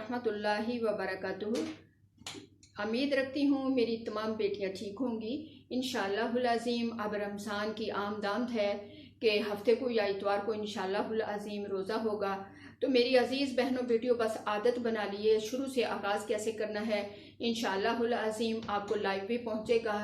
वरहमतुल्लाहि वबरकातुहू। उम्मीद रखती हूँ मेरी तमाम बेटियाँ ठीक होंगी इंशाअल्लाहुल अज़ीम। अब रमज़ान की आमदाद है कि हफ्ते को या इतवार को इंशाअल्लाहुल अज़ीम रोज़ा होगा। तो मेरी अज़ीज़ बहनों बेटियों बस आदत बना लिए शुरू से आगाज़ कैसे करना है। इंशाअल्लाहुल अज़ीम आपको लाइव भी पहुँचेगा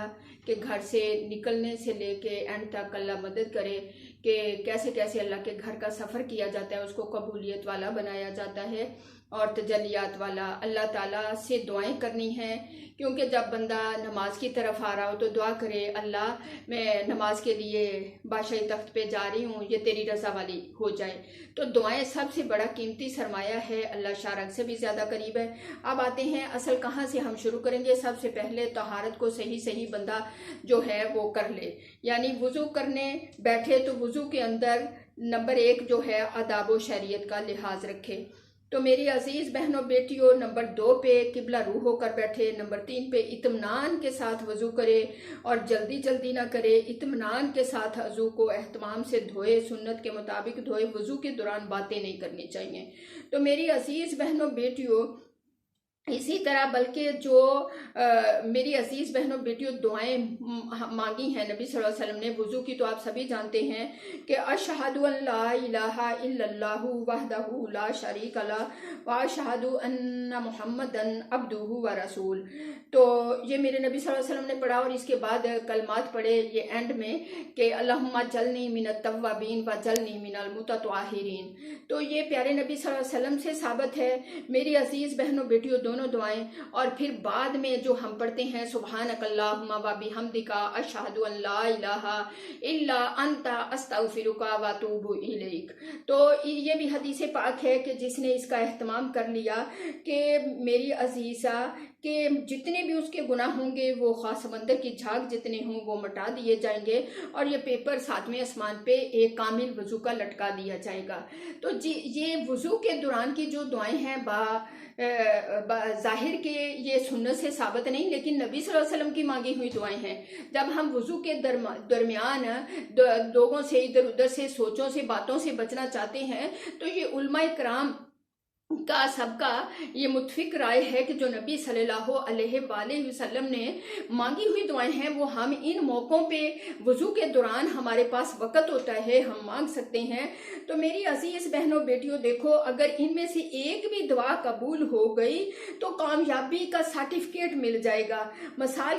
कि घर से निकलने से लेके एंड तक अल्लाह मदद करे कि कैसे कैसे अल्लाह के घर का सफ़र किया जाता है, उसको कबूलियत वाला बनाया जाता है और तजल्लियात वाला। अल्लाह ताला से दुआएं करनी हैं क्योंकि जब बंदा नमाज की तरफ आ रहा हो तो दुआ करे, अल्लाह मैं नमाज के लिए बादशाही तख्त पे जा रही हूँ, ये तेरी रज़ा वाली हो जाए। तो दुआएं सबसे बड़ा कीमती सरमाया है, अल्लाह शारक से भी ज़्यादा करीब है। अब आते हैं असल कहाँ से हम शुरू करेंगे। सबसे पहले तहारत को सही सही बंदा जो है वो कर ले, यानी वज़ू करने बैठे तो वज़ू के अंदर नंबर 1 जो है आदाब व शरीयत का लिहाज रखे। तो मेरी अजीज़ बहनों बेटियों, नंबर 2 पे किबला रूह होकर बैठे, नंबर 3 पे इत्मीनान के साथ वज़ू करे और जल्दी जल्दी ना करे। इत्मीनान के साथ वज़ू को एहतमाम से धोए, सुन्नत के मुताबिक धोए। वज़ू के दौरान बातें नहीं करनी चाहिए। तो मेरी अजीज़ बहनों बेटियों इसी तरह बल्कि जो मेरी अजीज़ बहनों बेटियों दुआएं मांगी हैं नबी सल्लल्लाहु अलैहि वसल्लम ने वज़ू की, तो आप सभी जानते हैं कि अशहदु अन ला इलाहा इल्लल्लाहु वहदहु ला शरीका लह व अशहदु अन्ना मुहम्मदन अब्दुहु व रसूल। तो ये मेरे नबी सल्लल्लाहु अलैहि वसल्लम ने पढ़ा और इसके बाद कलमात पढ़े ये एंड में कि अल्लाहुम्मा जलनी मिनत तव्वाबीन व जलनी मिनल मुतत्वाहिरीन। तो ये प्यारे नबी सल्लल्लाहु अलैहि वसल्लम से साबित है मेरी अजीज़ बहनों बेटियों दोनों दुआएं। और फिर बाद में जो हम पढ़ते हैं सुब्हानकल्लाहुम्मा व बिहम्दिका अशहदु अन ला इलाहा इल्ला अंता अस्तगफिरुका व अतूबु इलैक। तो ये भी हदीस पाक है कि जिसने इसका एहतमाम कर लिया कि मेरी अजीज़ा के जितने भी उसके गुनाह होंगे वो खास समंदर की झाग जितने हों वो मिटा दिए जाएंगे और ये पेपर 7वें आसमान पे एक कामिल वज़ू का लटका दिया जाएगा। तो जी ये वज़ू के दौरान की जो दुआएं हैं जाहिर के ये सुन्नत से साबित नहीं, लेकिन नबी सल्लल्लाहु अलैहि वसल्लम की मांगी हुई दुआएं हैं। जब हम वज़ू के दरमियान लोगों से इधर उधर से सोचों से बातों से बचना चाहते हैं तो ये उलमाए कराम का सबका ये मुत्फिक राय है कि जो नबी सल्लल्लाहु अलैहि वसल्लम ने मांगी हुई दुआएं हैं वो हम इन मौक़ों पे वज़ू के दौरान हमारे पास वक़्त होता है हम मांग सकते हैं। तो मेरी अजीज़ बहनों बेटियों देखो, अगर इनमें से एक भी दुआ कबूल हो गई तो कामयाबी का सर्टिफिकेट मिल जाएगा। मिसाल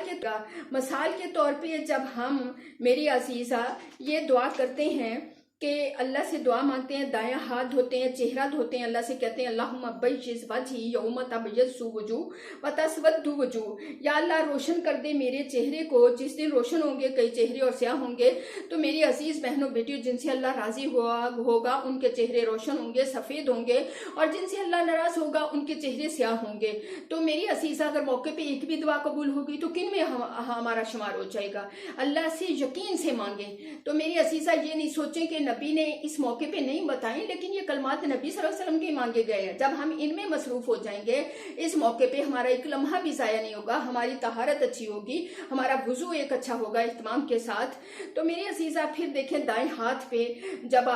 के तौर पे जब हम मेरी अजीज़ा ये दुआ करते हैं कि अल्लाह से दुआ मांगते हैं, दायां हाथ धोते हैं, चेहरा धोते हैं, अल्लाह से कहते हैं अल्लाहुम्मा बय्यिज़ वजही यौम तबय्यज़ु वजूह व तस्वद्दु वजूह। या अल्लाह रोशन कर दे मेरे चेहरे को, जिस दिन रोशन होंगे कई चेहरे और स्याह होंगे। तो मेरी अजीज़ बहनों बेटियों जिनसे अल्लाह राज़ी होगा उनके चेहरे रोशन होंगे, सफ़ेद होंगे, और जिनसे अल्लाह नाराज़ होगा उनके चेहरे स्याह होंगे। तो मेरी अजीज़ा अगर मौके पर एक भी दुआ कबूल होगी तो किन में हमारा शुमार हो जाएगा। अल्लाह से यकीन से मांगे। तो मेरी अजीज़ा ये नहीं सोचें कि नबी ने इस मौके पे नहीं बताई, लेकिन ये कलमात नबी सल्लल्लाहु अलैहि वसल्लम के मांगे गए हैं। जब हम इनमें मसरूफ हो जाएंगे इस मौके पे हमारा एक लम्हा भी ज़ाया नहीं होगा, हमारी तहारत अच्छी होगी, हमारा वुज़ू एक अच्छा होगा इत्माम के साथ। तो मेरी अजीज़ा फिर देखें दाएं हाथ पे जब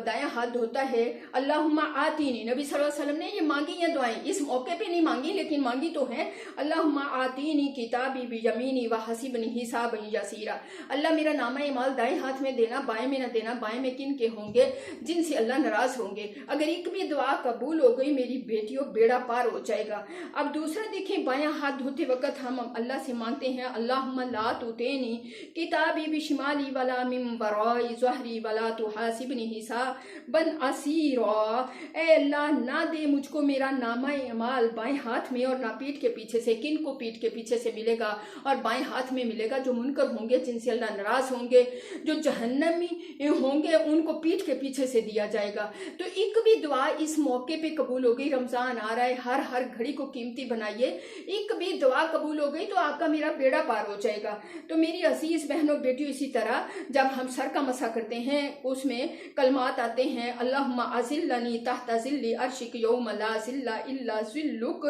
दायां हाथ धोता है अल्लाहुम्मा आतीनी, नबी सल्लल्लाहु अलैहि वसल्लम ने ये मांगी हैं दुआएं, इस मौके पे नहीं मांगी लेकिन मांगी तो है। अल्लाहुम्मा आतीनी किताबी बियमीनी व हसीबनी हिसाबन यसीरा। अल्लाह मेरा नामा इमाल दाएं हाथ में देना, बाएं में न देना। बाएं में किन के होंगे जिनसे अल्लाह नाराज होंगे। अगर एक भी दुआ कबूल हो गई मेरी बेटियों बेड़ा पार हो जाएगा। अब दूसरा देखें, बायां हाथ धोते वक्त हम अल्लाह से मांगते हैं अल्लाहुम्मा ला तुतीनी किताबी बिशिमाली वला मिन वराई ज़हरी वला तुहासिबनी हिसाबन असीरा। ए अल्लाह ना दे मुझको मेरा नामा अमाल बाएं हाथ में और ना पीठ के पीछे से। किन को पीठ के पीछे से मिलेगा और बाएं हाथ में मिलेगा? जो मुनकर होंगे, जिनसे अल्लाह नाराज होंगे, जो जहन्नमी होंगे, उनको पीठ के पीछे से दिया जाएगा। तो एक भी दुआ इस मौके पे कबूल हो गई, रमजान आ रहा है, हर घड़ी को कीमती बनाइए। एक भी दुआ कबूल हो गई तो आपका मेरा बेड़ा पार हो जाएगा। तो मेरी अजीज बहनों बेटियों इसी तरह जब हम सर का मसा करते हैं उसमें कलमात आते हैं अल्लाहुम्मा अज़िल्लनी तहत ज़िल्ली अर्शिक यौम ला ज़िल्ला इल्ला ज़िल्लुक,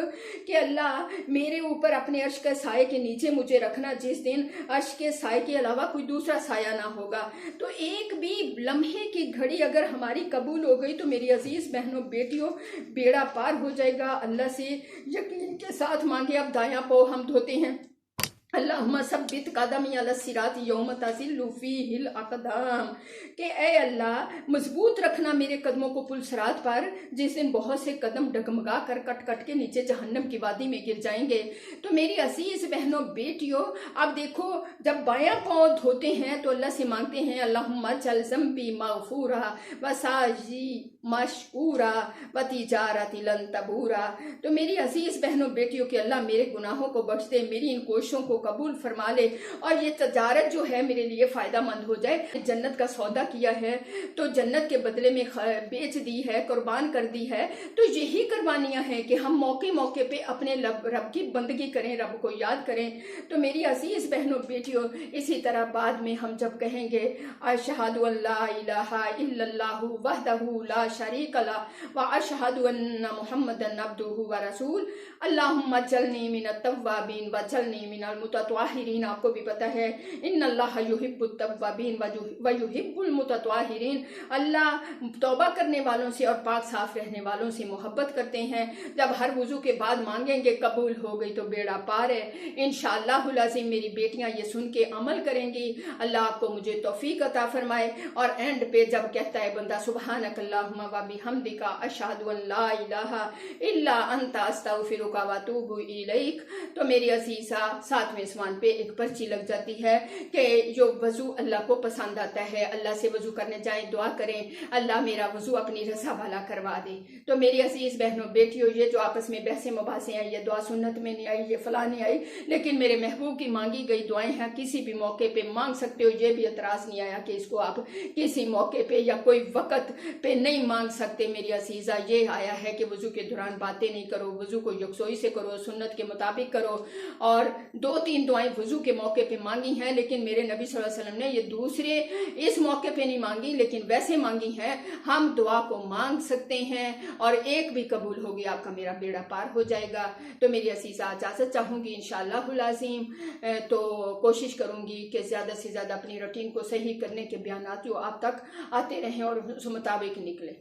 कि अल्लाह मेरे ऊपर अपने अर्श के साए के नीचे मुझे रखना जिस दिन अर्श के साए के अलावा कोई दूसरा साया ना होगा। तो एक भी लम्हे लम्हे की घड़ी अगर हमारी कबूल हो गई तो मेरी अजीज बहनों बेटियों बेड़ा पार हो जाएगा। अल्लाह से यकीन के साथ मांगे। अब दायां पाँव हम धोते हैं। अल्लाहुम्मा सब्बित कदमी अला सिरात यौम तज़िल्लु फ़ीहिल अक़दाम, कि ए अल्लाह मजबूत रखना मेरे कदमों को पुल सिरात पर, जिस दिन बहुत से कदम डगमगा कर कट कट के नीचे जहन्नम की वादी में गिर जाएंगे। तो मेरी अजीज बहनों बेटियों, अब देखो जब बायां पाँव धोते हैं तो अल्लाह से मांगते हैं अल्लाहुम्मा जल ज़म्बी मग़फ़ूरा व साजी मशकूरा व तिजारती लन तबूरा। तो मेरी अजीज बहनों बेटियों के अल्लाह मेरे गुनाहों को बख्श दे, मेरी इन कोशिशों को कबूल फरमा ले और ये तजारत जो है मेरे लिए फ़ायदा मंद हो जाए। जन्नत का सौदा किया है तो जन्नत के बदले में बेच दी है, कुर्बान कर दी है। तो यही कुर्बानियाँ हैं कि हम मौके मौके पे अपने रब की बंदगी करें, रब को याद करें। तो मेरी अजीज़ बहनों बेटियों, इसी तरह बाद में हम जब कहेंगे अशहदु अल्ला इलाहा इल्लल्लाहु वहदहु ला शरीक लहु व अशहदु अन्ना मुहम्मदन अब्दुहु व रसूल, अल्लाहुम्मा जल्नी मिनत तव्वाबीन व जल्नी मिनल मुतत्वाहिरीन। आपको भी पता है इन्नल्लाह युहिब्बुत तव्वाबीन व युहिब्बुल मुतत्वाहिरीन। अल्लाह तौबा करने वालों से और पाक साफ रहने वालों से मोहब्बत करते हैं। जब हर वुजू के बाद मांगेंगे कबूल हो गई तो बेड़ा पार है। इंशाअल्लाहुल अज़ीम मेरी बेटियां ये सुन के अमल करेंगी। अल्लाह आपको मुझे तौफीक अता फरमाए। और एंड पे जब कहता है बंदा सुबहानक अल्लाहुम्मा व बिहम्दिका अशहदु अन ला इलाहा इल्ला अंता अस्तगफिरुका व अतूबु इलैक, तो मेरी अजीज़ा सातवें आसमान पे एक पर्ची लग जाती है कि जो वजू अल्लाह को पसंद आता है, अल्लाह से वजू करने जाएं, दुआ करें अल्लाह मेरा वजू अपनी रज़ा वाला करवा दे। तो मेरी अजीज़ बहनों बेटियों, ये जो आपस में बहसें मुबासें आई, ये दुआ सुन्नत में नहीं आई, ये फलां नहीं आई, लेकिन मेरे महबूब की मांगी गई दुआएं हैं, किसी भी मौके पे मांग सकते हो। ये भी एतराज़ नहीं आया कि इसको आप किसी मौके पे या कोई वक़्त पे नहीं मांग सकते। मेरी अजीज़ा ये आया है कि वजू के दौरान बातें नहीं करो, वजू को यकसोई से करो, सुन्नत के मुताबिक करो। और 2-3 दुआएं वजू के मौके पे मांगी हैं, लेकिन मेरे नबी सल्लल्लाहु अलैहि वसल्लम ने ये दूसरे इस मौके पे नहीं मांगी, लेकिन वैसे मांगी हैं। हम दुआ को मांग सकते हैं और एक भी कबूल होगी आपका मेरा बेड़ा पार हो जाएगा। तो मेरी अजीज़ा इजाज़त चाहूँगी इंशाअल्लाहुल अज़ीम। तो कोशिश करूँगी कि ज़्यादा से ज़्यादा अपनी रूटीन को सही करने के बयानात जो आप तक आते रहें और उस मुताबिक निकले।